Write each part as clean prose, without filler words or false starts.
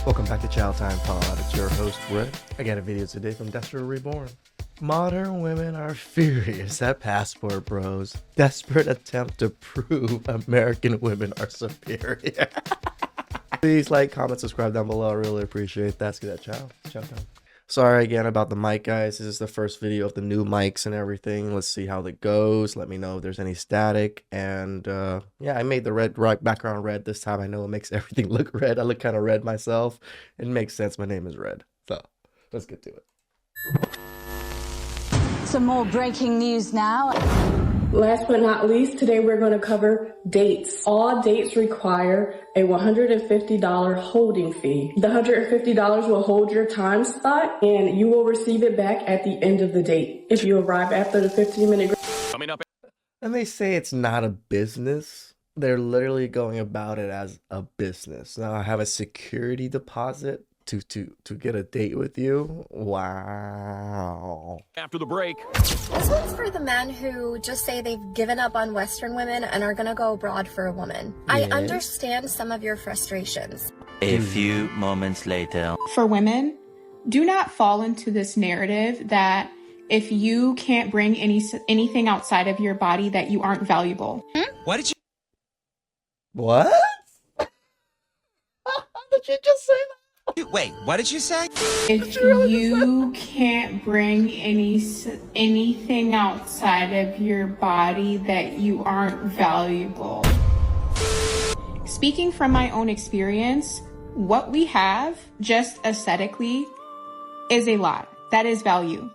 Welcome back to TheChowTimePod. It's your host, Red. I got a video today from Desperate Reborn. Modern women are furious at passport bros. Desperate attempt to prove American women are superior. Please like, comment, subscribe down below. I really appreciate that. Let's get that chow time. Sorry again about the mic, guys. This is the first video of the new mics and everything. Let's see how that goes. Let me know if there's any static. And yeah, I made the red background red this time. I know it makes everything look red. I look kind of red myself. It makes sense. My name is Red. So let's get to it. Some more breaking news now. Last but not least, today we're going to cover dates. All dates require a $150 holding fee. The $150 will hold your time slot and you will receive it back at the end of the date. If you arrive after the 15-minute And they say it's not a business. They're literally going about it as a business. Now I have a security deposit to get a date with you. Wow. After the break. This one's for the men who just say they've given up on Western women and are gonna go abroad for a woman. I understand some of your frustrations. A few moments later. For women, do not fall into this narrative that if you can't bring anything outside of your body that you aren't valuable. Why did you? What? Did you just say that? Wait, what did you say? If you can't bring anything outside of your body that you aren't valuable. Speaking from my own experience, what we have just aesthetically is a lot. That is value.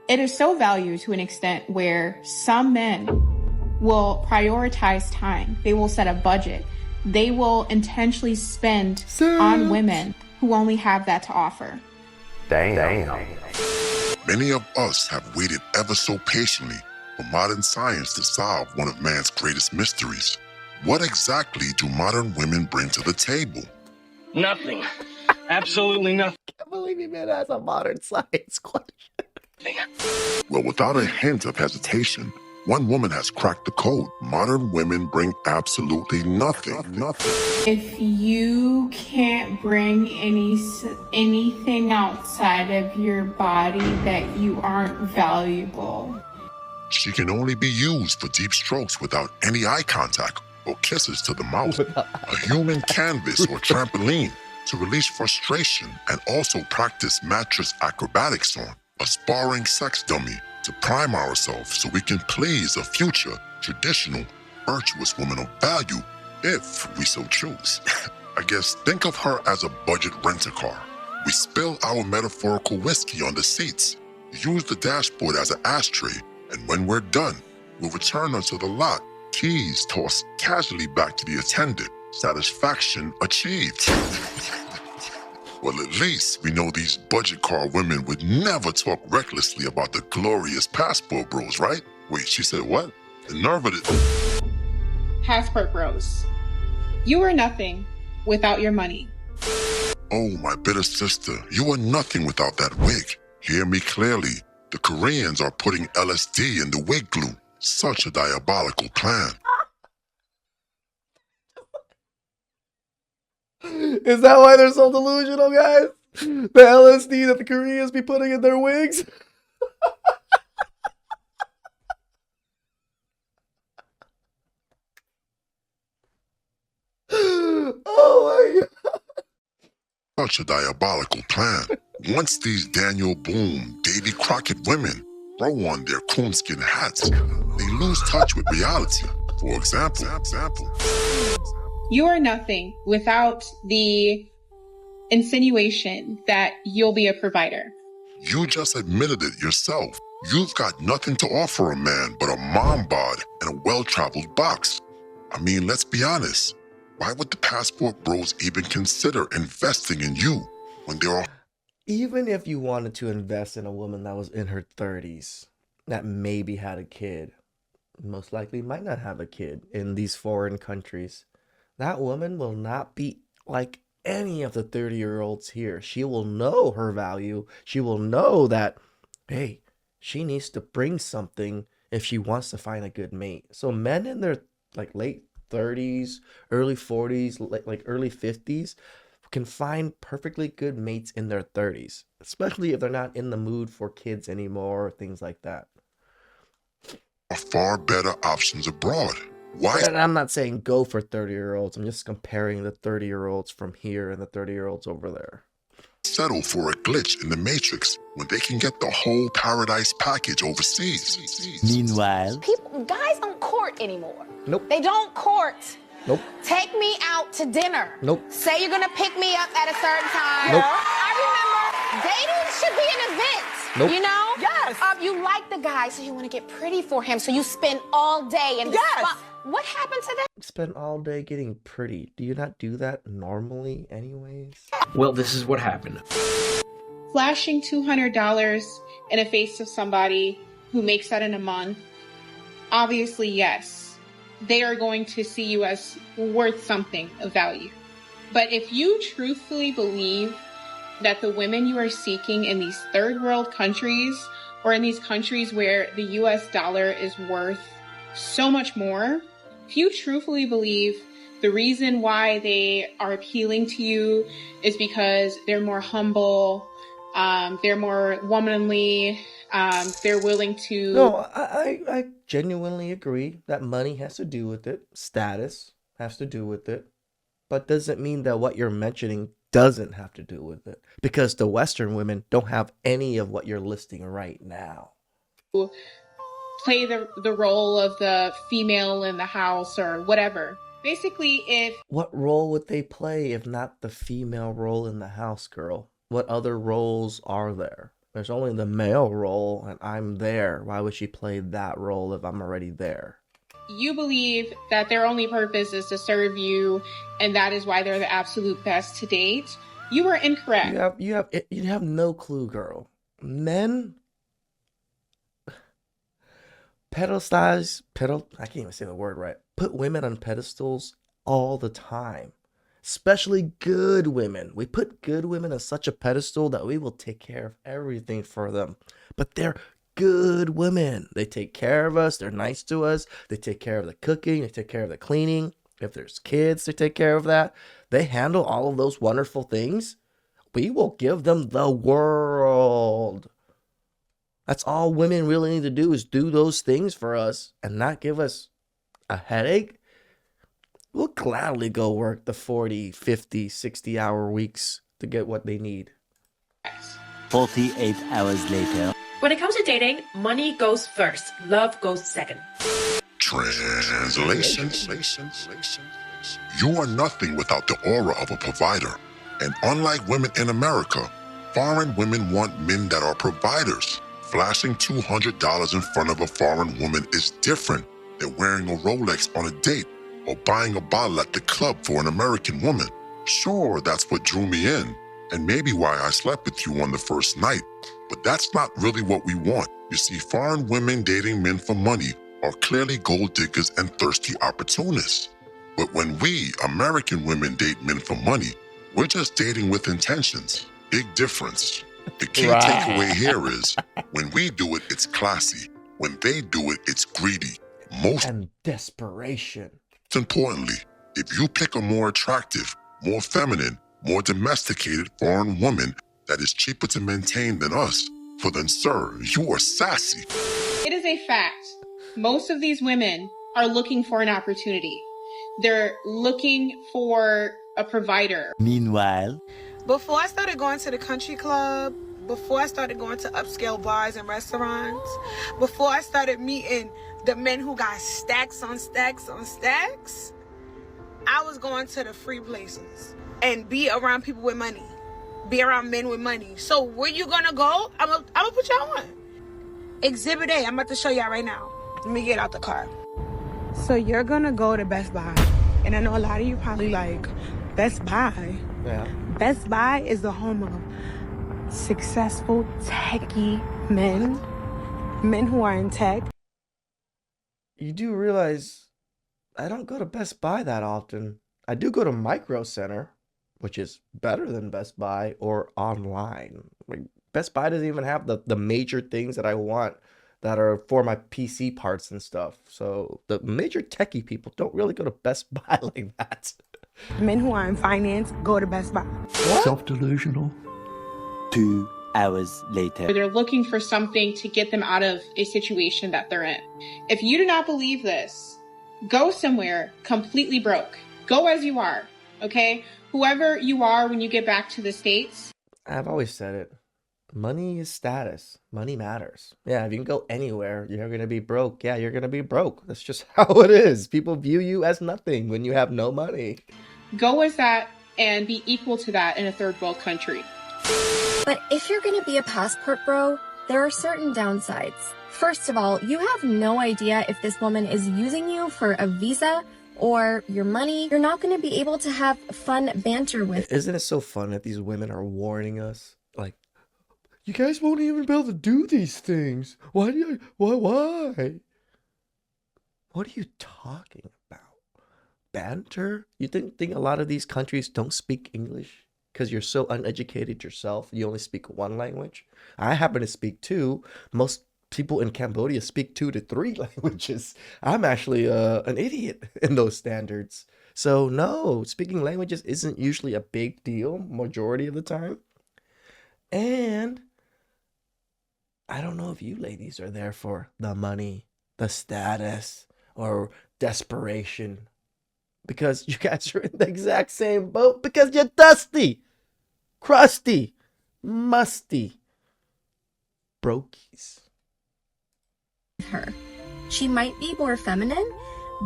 It is so value to an extent where some men will prioritize time. They will set a budget. They will intentionally spend on women who only have that to offer. Damn. Many of us have waited ever so patiently for modern science to solve one of man's greatest mysteries. What exactly do modern women bring to the table? Nothing. Absolutely nothing. I can't believe you made that as a modern science question. Well, without a hint of hesitation, one woman has cracked the code. Modern women bring absolutely nothing. If you can't bring anything outside of your body that you aren't valuable. She can only be used for deep strokes without any eye contact or kisses to the mouth. A human canvas or trampoline to release frustration and also practice mattress acrobatics on. A sparring sex dummy to prime ourselves so we can please a future, traditional, virtuous woman of value, if we so choose. I guess think of her as a budget rent-a-car. We spill our metaphorical whiskey on the seats, use the dashboard as an ashtray, and when we're done, we'll return her to the lot, keys tossed casually back to the attendant, satisfaction achieved. Well, at least we know these budget car women would never talk recklessly about the glorious passport bros, right? Wait, she said what? The nerve of it. Passport bros. You are nothing without your money. Oh, my bitter sister, you are nothing without that wig. Hear me clearly. The Koreans are putting LSD in the wig glue. Such a diabolical plan. Is that why they're so delusional, guys? The LSD that the Koreans be putting in their wigs? Oh my God. Such a diabolical plan. Once these Daniel Boone, Davy Crockett women throw on their coonskin hats, they lose touch with reality. For example. You are nothing without the insinuation that you'll be a provider. You just admitted it yourself. You've got nothing to offer a man but a mom bod and a well-traveled box. I mean, let's be honest. Why would the passport bros even consider investing in you when there are... Even if you wanted to invest in a woman that was in her 30s, that maybe had a kid, most likely might not have a kid in these foreign countries, that woman will not be like any of the 30-year-olds here. She will know her value. She will know that, hey, she needs to bring something if she wants to find a good mate. So men in their like late 30s, early 40s, like early 50s, can find perfectly good mates in their 30s, especially if they're not in the mood for kids anymore or things like that. Are far better options abroad. Why? And I'm not saying go for 30-year-olds. I'm just comparing the 30-year-olds from here and the 30-year-olds over there. Settle for a glitch in the matrix when they can get the whole paradise package overseas. Meanwhile, Guys don't court anymore. Nope. They don't court. Nope. Take me out to dinner. Nope. Say you're gonna pick me up at a certain time. Nope. I remember dating should be an event. Nope. You know? Yes. You like the guy, so you want to get pretty for him, so you spend all day in the spa. What happened to that? Spend all day getting pretty. Do you not do that normally anyways? Well, this is what happened. Flashing $200 in the face of somebody who makes that in a month, obviously, yes, they are going to see you as worth something of value. But if you truthfully believe that the women you are seeking in these third world countries or in these countries where the US dollar is worth so much more, if you truthfully believe the reason why they are appealing to you is because they're more humble, they're more womanly, they're willing to... No, I genuinely agree that money has to do with it. Status has to do with it. But doesn't mean that what you're mentioning doesn't have to do with it. Because the Western women don't have any of what you're listing right now. Play the role of the female in the house or whatever. Basically, if... What role would they play if not the female role in the house, girl? What other roles are there? There's only the male role, and I'm there. Why would she play that role if I'm already there? You believe that their only purpose is to serve you, and that is why they're the absolute best to date. You are incorrect. You have no clue, girl. Men I can't even say the word right. Put women on pedestals all the time. Especially good women. We put good women on such a pedestal that we will take care of everything for them. But they're good women. They take care of us. They're nice to us. They take care of the cooking. They take care of the cleaning. If there's kids, they take care of that. They handle all of those wonderful things. We will give them the world. That's all women really need to do is do those things for us and not give us a headache. We'll gladly go work the 40, 50, 60-hour weeks to get what they need. 48 hours later. When it comes to dating, money goes first, love goes second. Translation. You are nothing without the aura of a provider. And unlike women in America, foreign women want men that are providers. Flashing $200 in front of a foreign woman is different than wearing a Rolex on a date or buying a bottle at the club for an American woman. Sure, that's what drew me in, and maybe why I slept with you on the first night, but that's not really what we want. You see, foreign women dating men for money are clearly gold diggers and thirsty opportunists. But when we, American women, date men for money, we're just dating with intentions. Big difference. The key takeaway here is, when we do it, it's classy. When they do it, it's greedy. And desperation. Importantly, if you pick a more attractive, more feminine, more domesticated foreign woman that is cheaper to maintain than us, for then, sir, you are sassy. It is a fact. Most of these women are looking for an opportunity. They're looking for a provider. Meanwhile, before I started going to the country club, before I started going to upscale bars and restaurants, before I started meeting the men who got stacks on stacks on stacks, I was going to the free places and be around people with money, be around men with money. So where you gonna go? I'm gonna put y'all on. Exhibit A, I'm about to show y'all right now. Let me get out the car. So you're gonna go to Best Buy. And I know a lot of you probably like, Best Buy? Yeah. Best Buy is the home of successful techie men who are in tech. You do realize I don't go to Best Buy that often. I do go to Micro Center, which is better than Best Buy, or online. Like, Best Buy doesn't even have the major things that I want that are for my PC parts and stuff. So the major techie people don't really go to Best Buy like that. Men who are in finance go to Best Buy. Self-delusional. 2 hours later. They're looking for something to get them out of a situation that they're in. If you do not believe this, go somewhere completely broke. Go as you are, okay? Whoever you are when you get back to the States. I've always said it. Money is status. Money matters. Yeah, if you can go anywhere, you're going to be broke. Yeah, you're going to be broke. That's just how it is. People view you as nothing when you have no money. Go as that and be equal to that in a third world country. But if you're going to be a passport bro, there are certain downsides. First of all, you have no idea if this woman is using you for a visa or your money. You're not going to be able to have fun banter with. Isn't it so fun that these women are warning us? Like, you guys won't even be able to do these things. Why? What are you talking about? Banter? You think a lot of these countries don't speak English? Because you're so uneducated yourself, you only speak one language. I happen to speak two. Most people in Cambodia speak 2 to 3 languages. I'm actually an idiot in those standards. So no, speaking languages isn't usually a big deal majority of the time. And I don't know if you ladies are there for the money, the status, or desperation. Because you guys are in the exact same boat because you're dusty, crusty, musty, brokies. Her. She might be more feminine,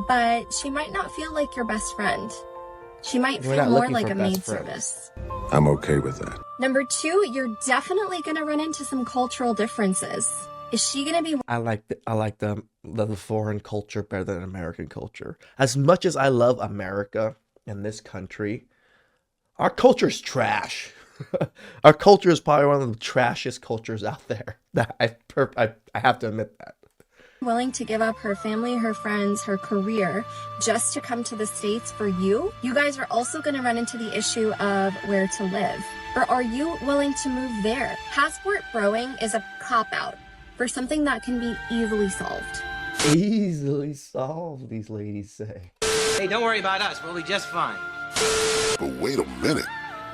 but she might not feel like your best friend. She might feel more like a maid service. I'm okay with that. Number 2, you're definitely going to run into some cultural differences. Is she going to be... I like the foreign culture better than American culture. As much as I love America and this country, our culture is trash. Our culture is probably one of the trashiest cultures out there. That I have to admit that. Willing to give up her family, her friends, her career just to come to the States for you? You guys are also going to run into the issue of where to live. Or are you willing to move there? Passport broing is a cop-out for something that can be easily solved. Easily solved, these ladies say. Hey, don't worry about us. We'll be just fine. But wait a minute.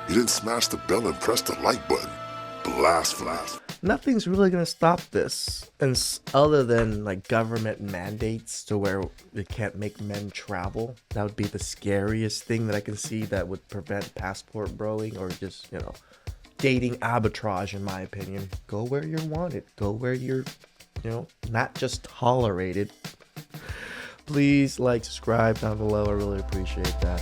You didn't smash the bell and press the like button. Blast. Nothing's really going to stop this, and other than like government mandates to where they can't make men travel. That would be the scariest thing that I can see that would prevent passport broing or just, dating arbitrage, in my opinion. Go where you're wanted. Go where you're, not just tolerated. Please like, subscribe down below. I really appreciate that.